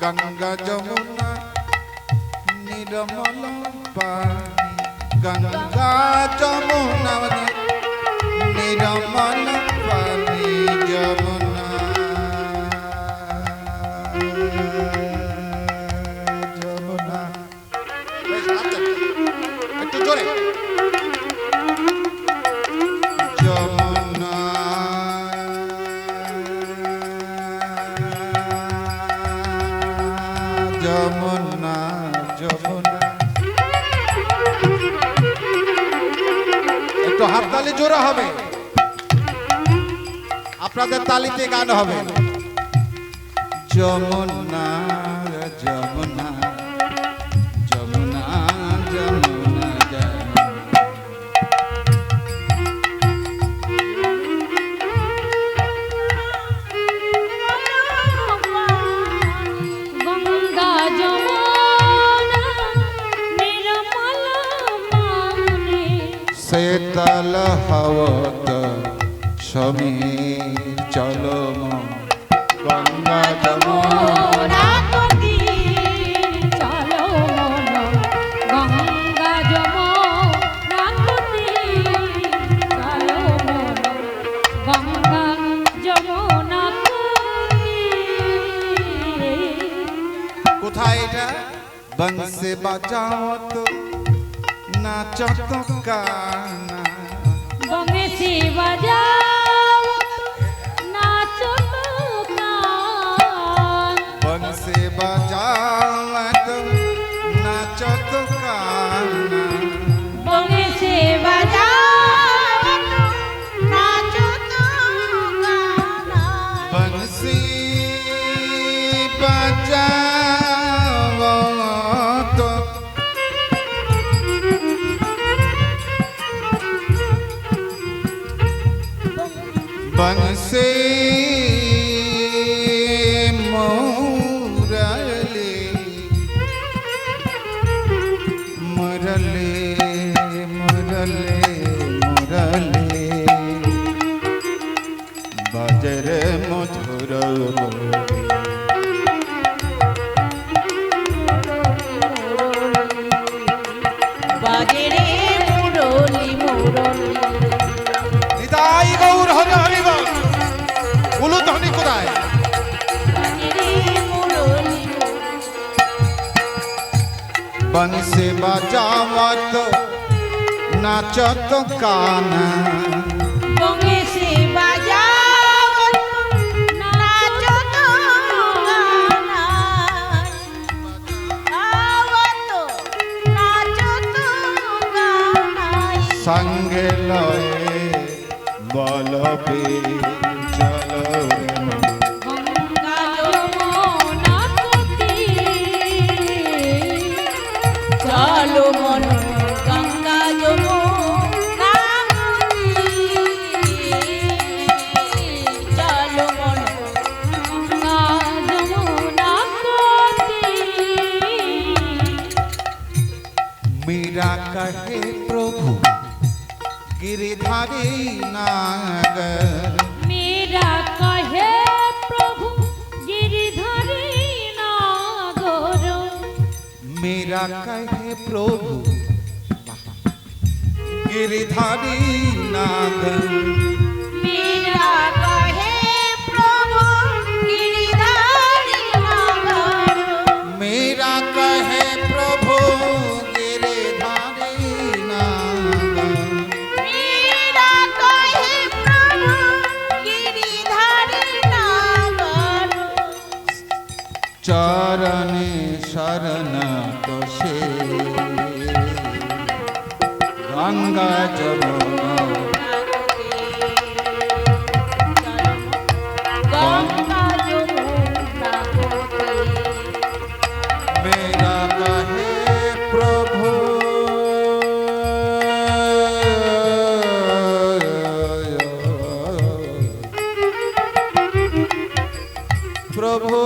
গঙ্গা যমুনা নির্মল পানি গঙ্গা যমুনা নির্মল পানি যমুনা যমুনা একটু জোরে যমুনা যমুনা যমুনা একটু হাততালি জোরে হবে আপনাদের তালিতে গান হবে যমুনা যমুনা যমুনা যমুনা গঙ্গা যমুনা নির্মল পানি শীতল হওত সমীর চলো গঙ্গা যমুনা চলো মন গঙ্গা যমুনা চলো মন গঙ্গা যমুনা কোথায় এটা বংশে বাজাও তো নাচত গানা বংশী বাজাও নাচো গান বংশে বাজাও তো নাচত গানা বংশী বাজাও নাচো গান বংশী বাজাও তো बंसी मुरली मुरली मुरली मुरली बजर मधुर বাজরে মুরলি মুরলি নিতাই গৌর হরে হরি বল উলু ধ্বনি কোথায় बंसी बजावत नाचत काना বংশী বাজাও নাচো গান আওয়াত নাচো গান संगे लये बलबे चलो গঙ্গা যমুনা চলো মন গঙ্গা যমুনা চলো মন গঙ্গা যমুনা मीरा कहे प्रभु गिरिधारी नागर मेरा कहे प्रभु गिरिधारी नागर मीरा कहे प्रभु गिरिधारी नागर मेरा कहे प्रभु गिरिधारी नागर मेरा कहे प्रभु गिरिधारी नागर मेरा कहे प्रभु गिरिधारी नागर चरणे शरण तो से गंगा जमुना गंगा যমুনা मेरा कहे प्रभु प्रभु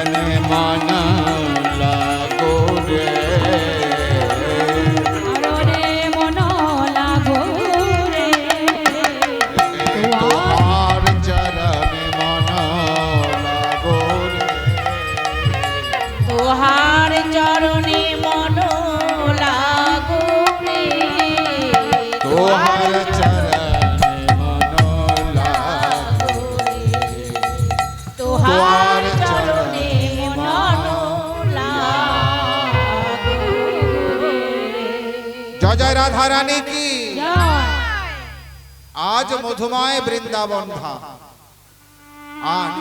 চরণে মন লাগো রে চরণে মন লাগো রে তোমার চরণে মন লাগো রে তোহার চরণে মন লাগো রে তোহার চরণে মন লাগো তোহার চরণে মন লাগো রে জয় জয় রাধা রানী কি জয় আজ মধুময় বৃন্দাবন ধাম আজ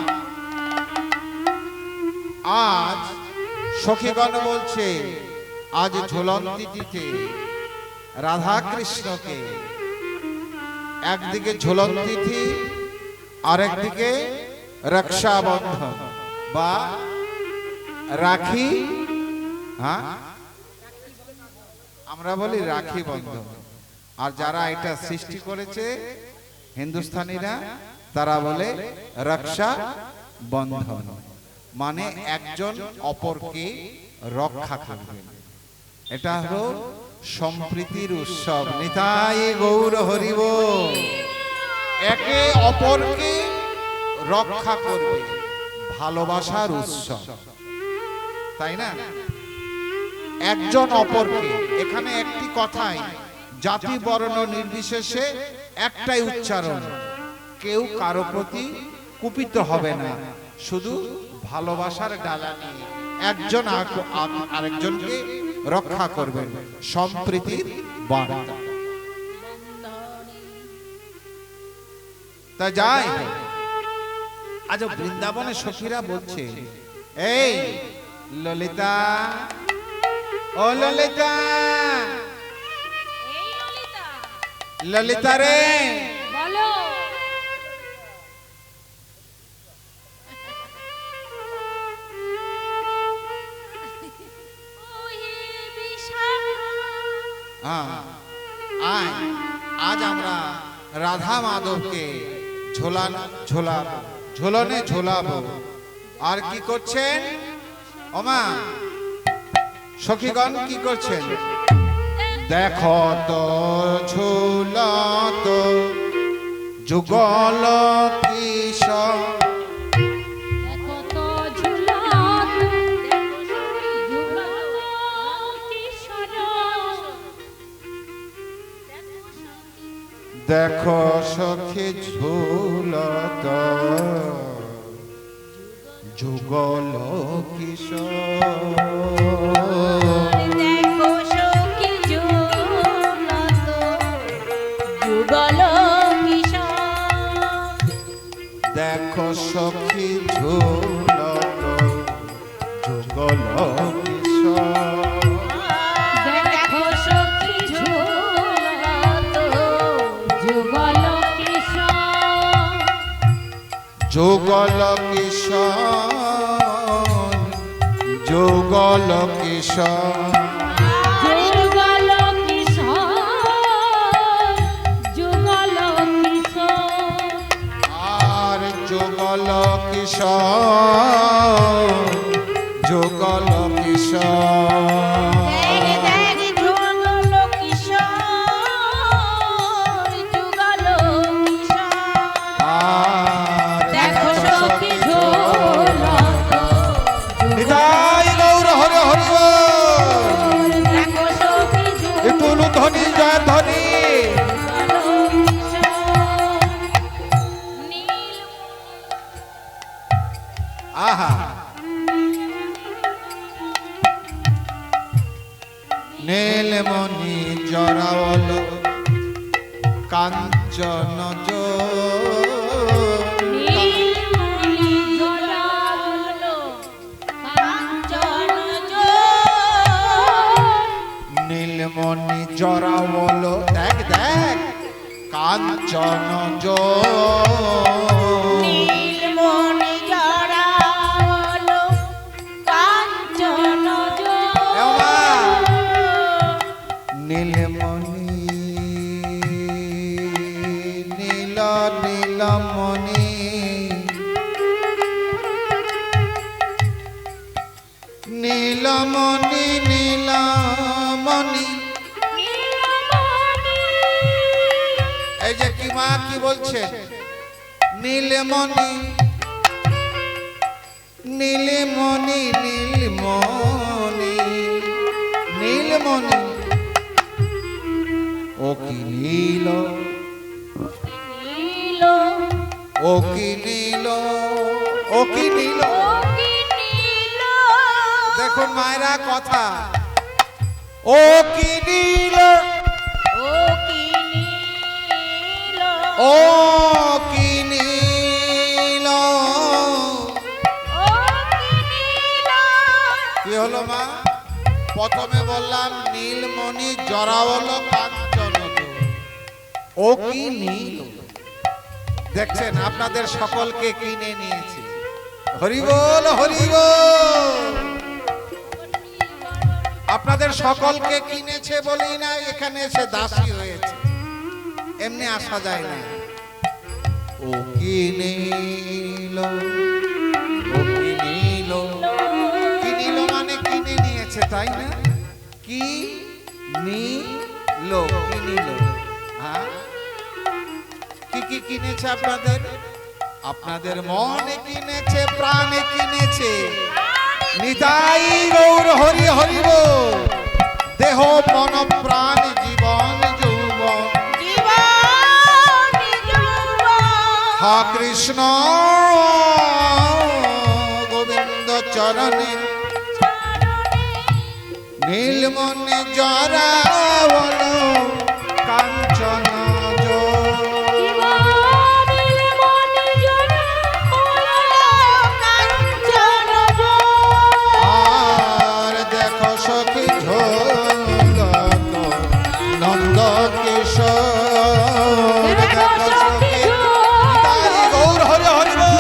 আজ সখীগণ বলছে আজ ঝুলন্তি তিথি রাধা কৃষ্ণকে একদিকে ঝুলন তিথি আরেকদিকে রক্ষাবন্ধন বা রাখি, হ্যাঁ আমরা বলি রাখি বন্ধন। আর যারা এটা সৃষ্টি করেছে হিন্দুস্তানিরা তারা বলে রক্ষা বন্ধন, মানে একজন অপরকে রক্ষা করবেন। এটা হলো সম্প্রীতির উৎসব। নিতাই গৌর হরিব, একে অপরকে রক্ষা করবে, ভালোবাসার উৎসব, তাই না? একজন অপরকে, এখানে একটি কথাই জাতি বর্ণ নির্বিশেষে একটাই উচ্চারণ, কেউ কারো প্রতি কুপিত হবে না, শুধু ভালোবাসার ডালা নিয়ে একজন আরেকজনকে রক্ষা করবেন, সম্প্রীতির বার্তা। তা যাই আজ বৃন্দাবনের সখীরা বলছে, এই ললিতা, ও ললিতা, এই ললিতা ললিতা রে, বলো ওহে বিশাল হ্যাঁ, আয় আজ আমরা রাধা মাধবকে ঝোলনে ঝোলাবো। আর কি করছেন ওমা সখীগণ, কি করছেন? দেখো তো ঝুলত যুগল কিশোর, দেখো তো ঝুলত যুগল কিশোর, দেখো সখী ঝুলত যুগল কিশোর, দেখো সখী ঝুলত যুগল কিশোর, দেখো সখী ঝুলত যুগল কিশোর, দেখো সখী ঝুলত যুগল কিশোর, যুগল কিশোর, যুগল কিশোর, যুগল কিশোর, যুগল কিশোর, আর যুগল কিশোর, যুগল কিশোর, দেখ যুগল কিশোর, যুগল কিশোর, আর দেখো সখী ঝুলত নিতাই গৌর হরে হরি বল। দেখো সখী একটু ধ্বনি জয় ধ্বনি, আহা নীলমণি জরাওল কাঞ্চন নীলমণি জড়ালো কাঞ্চন নীলমণি জরাওল, দেখ দেখ কাঞ্চন নীলমণি জড়ালো কাঞ্চন নীলমণি নীল নীলমণি এই যে কি মা কি বলছে, নীলমণি নীলমণি নীলমণি নীলমণি ও কি নীল নীল ও কি নীল ও কি নীল। কি নীল দেখুন মায়েরা কথা, ও কি নীল ও কি নীল ও কি নীল। ও কি নীল কি হলো মা? প্রথমে বললাম নীলমণি জরাওলো কাঞ্চন, ও কি নীল। দেখছেন আপনাদের সকলকে কিনে নিয়েছে। হরি বল হরি বল। আপনাদের সকলকে কিনেছে বলেই না এখানে এসে দাসী হয়েছে, এমনি আসা যায় না। ও কি নীল ও কি নীল। কি নীল মানে কিনে নিয়েছে তাই না? কি নীল কি নীল। হ্যাঁ কি কি কিনেছে আপনাদের? আপনাদের মনে কিনেছে, প্রাণে কিনেছে। নিতাই গৌর হরি হরি বল। দেহ মন প্রাণ জীবন যৌবন জীবন যৌবন হা কৃষ্ণ গোবিন্দ চরণে নীলমণি জরাওলো কাঞ্চন জো। আর দেখো সখী ঝোলত নন্দ কিশোর। দেখো সখী নিতাই গৌর হরি হরি বল।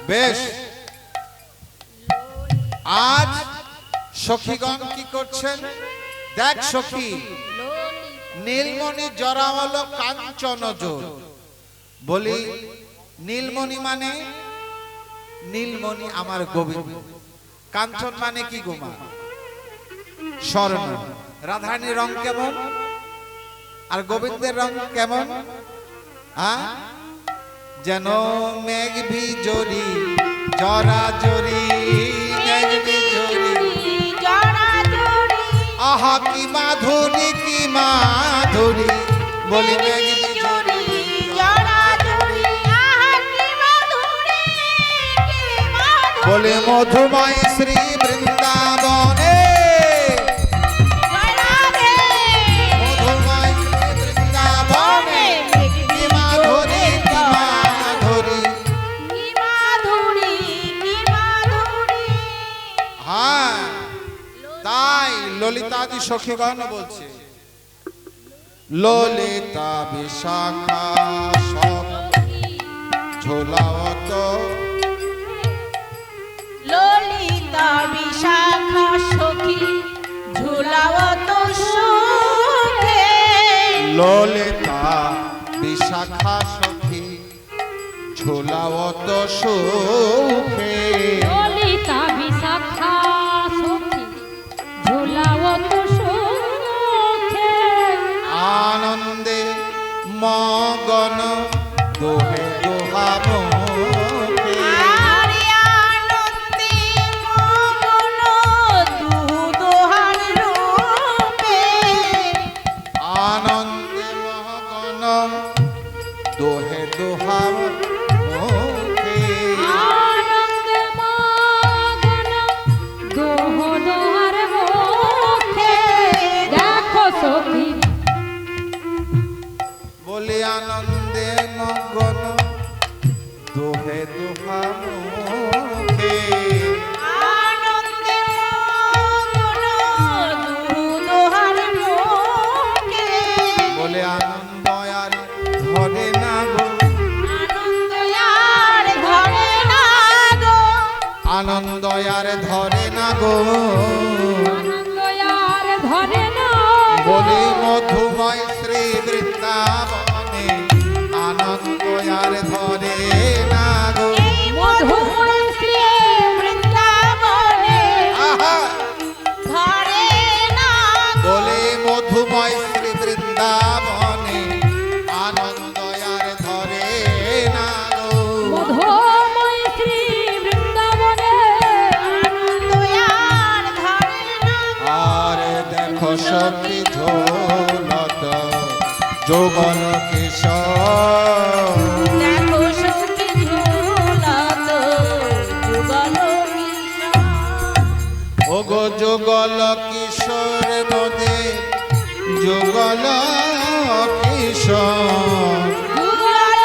বেশ, আজ সখীগণ কি করছেন? দেখ সখী, নীলমণি জরাওলো কাঞ্চন জোর। বলি নীলমণি মানে নীলমণি আমার গোবিন্দ। কাঞ্চন মানে কি গোমা? স্বর্ণ। রাধারানীর রং কেমন আর গোবিন্দের রং কেমন? হ্যাঁ, যেন মেঘ ভিজরি জরা জরি মেঘ ভিজরি। আহা কি মাধুরী কি মাধুরী। বলি মেঘ ভিজরি বলে মধুময় শ্রী বৃন্দাবনে। মধুময় শ্রী বৃন্দাবনে কি মাধুরী কি মাধুরী। হ্যাঁ, তাই ললিতাদি সখীগণ বলছে, ললিতা বিশাখা সব ঝোলাওত। ললিতা বিশাখা সখী ঝুলাওত সুখে। ললিতা বিশাখা সখী ঝোলাওত সুখে। ললিতা বিশাখা সখী ঝুলাওত সুখে। আনন্দে মগন দোহে দোহা মুখে। আরে আনন্দে মগন দুহু দোহার রূপে। আনন্দে মগন দোহে দোহা মুখে। আনন্দে মগন দুহু দোহার মুখে। দেখো সখী বলি আনন্দে মগন দোহে দোহা মুখে। আনন্দে মগন দুহু দোহার মুখে। বলে আনন্দ আর ধরে না গো। আনন্দ আর ধরে না গো। আনন্দ আর ধরে না গো। আনন্দ আর ধরে না গো। বলি মধুময় শ্রী বৃন্দাবনে আনন্দ আর ধরে না গো। এই মধুময় শ্রী যুগল কিশোর মোদে যুগল কিশোর যুগল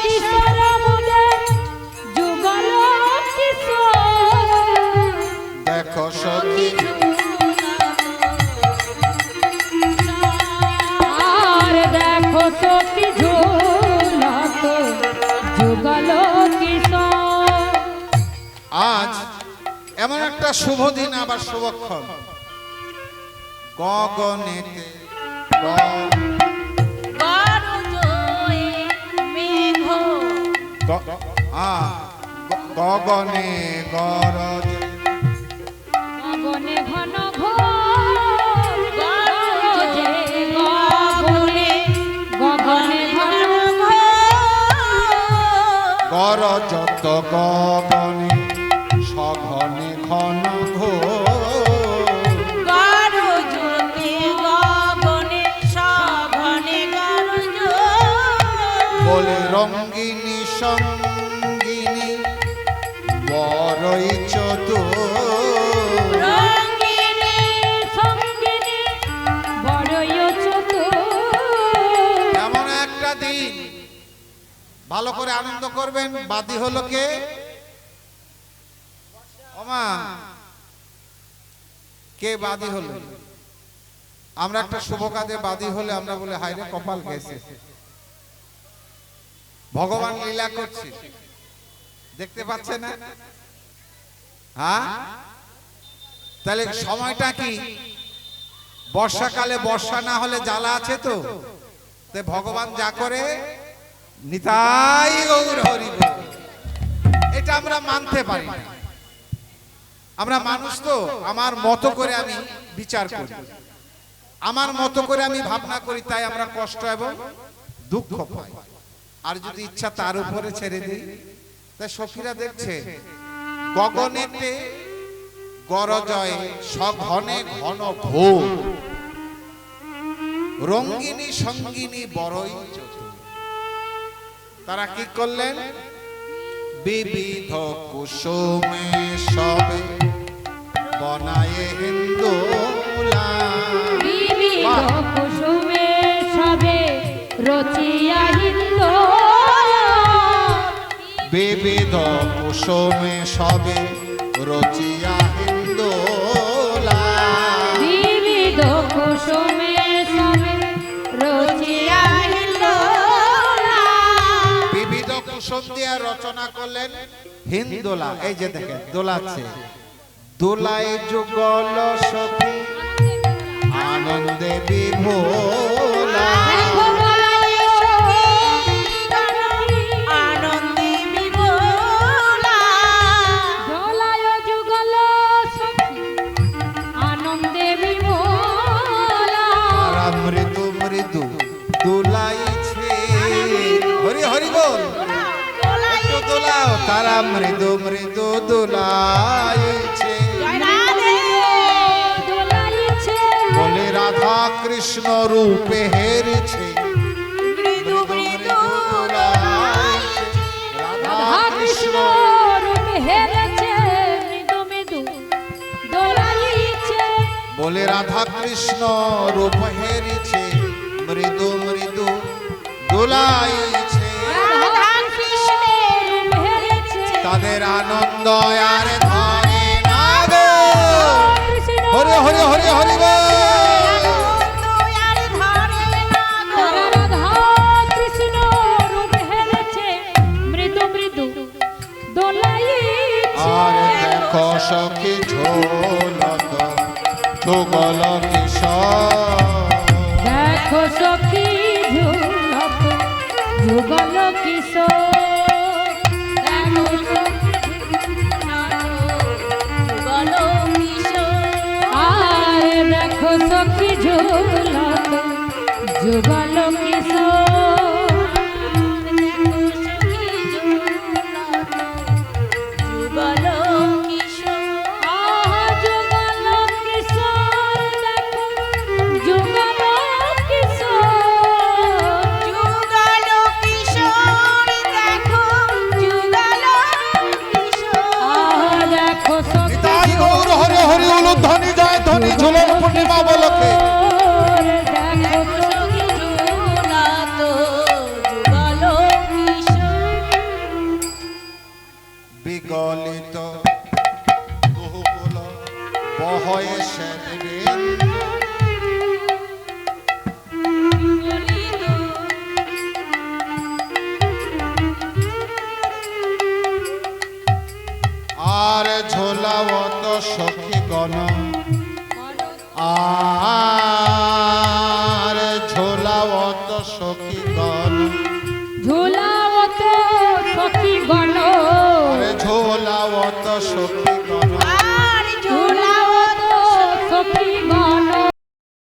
কিশোর মোদের যুগল কিশোর দেখো সখী আর দেখো সখী ঝুলত যুগল কিশোর। আজ এমন একটা শুভ দিন আবার শুভক্ষণ গগনেতে গগনে গরজ গগনে ঘন ঘোর গরজে গগনে গগনে ঘন গরজত গগনে সঘনে ঘন ঘোর বলে রঙ্গিনী সঙ্গিনী বড়ই চতুর রঙ্গিনী সঙ্গিনী বড়ই চতুর। এমন একটা দিন ভালো করে আনন্দ করবেন। বাদী হলো কে? ওমা কে বাদী হলো? আমরা একটা শুভ কাজে বাদী হলে আমরা বলে হায় রে কপাল গেছে। ভগবান লীলা করছে, দেখতে পাচ্ছে না? হ্যাঁ, তাহলে সময়টা কি? বর্ষাকালে বর্ষা না হলে জ্বালা আছে তো, তাই ভগবান যা করে নিতাই গৌর হরি বল। এটা আমরা মানতে পারি না। আমরা মানুষ তো, আমার মতো করে আমি বিচার করি, আমার মতো করে আমি ভাবনা করি, তাই আমরা কষ্ট এবং দুঃখ পাই। আর যদি ইচ্ছা তার উপরে ছেড়ে দিই, তাই সখীরা দেখছে গগনেতে গরজয় সঘনে ঘন ঘোর রঙ্গিনী সঙ্গিনী বড়ই চতুর। তারা কি করলেন? বিবিধ কুসুমে সবে বনায়ে হিন্দোলা বিবিধ কুসুমে সবে রচিয়া হিন্দো বিবিধ কুসুমে সবে রচিয়া হিন্দোলা বিবিধ কুসুমে সবে রচিয়া হিন্দো বিবিধ কুসুম দিয়ে রচনা করলেন হিন্দোলা। এই যে দেখেন দোলাচ্ছে, দোলায় যুগল সখী আনন্দে বিভোলা আনন্দে বিভোলা দোলায় যুগল সখী আনন্দে বিভোলা তারা মৃদু মৃদু দোলাইছে। হরি হরি বল, একটু দোলাও। তারা মৃদু মৃদু দোলাইছে দোলাইছে বলে রাধা কৃষ্ণ রূপে হেরেছে। মৃদু মৃদু দোলাইছে রাধা কৃষ্ণ রূপে হেরেছে মৃদু মৃদু দোলাইছে বলে রাধা কৃষ্ণ রূপ হেরেছে মৃদু মৃদু দোলাইছে। রাধা কৃষ্ণ রূপ হেরেছে তাদের আনন্দ আর ধরে না গো। হরি হরি হরি হরি বল। তারা রাধা কৃষ্ণ রূপ হেরেছে মৃদু মৃদু দোলাইছে আর দেখো সখী ঝোলত যুগল কিশোর দেখো সখী ঝুলত যুগল কিশোর দেখো যুগল কিশোর আর দেখো সখী ঝুলত যুগল কিশোর দেখো সখী ঝুলত যুগল কিশোর যুগল কিশোর দেখো যুগল কিশোর যুগল কিশোর দেখো যুগল কিশোর দেখো নিতাই গৌর হরি হরি উলুধ্বনি ঝুলনি ঝুলন পূর্ণিমা বলকে দেখো সখী ঝুলাত যুগল কিশোর বিগলিত বহুকুল বহয়েশের আর ঝোলাবত সখী গণ আর ঝোলাবত সখী গণ ঝুলাওত সখী গণ আর ঝোলাবত সখী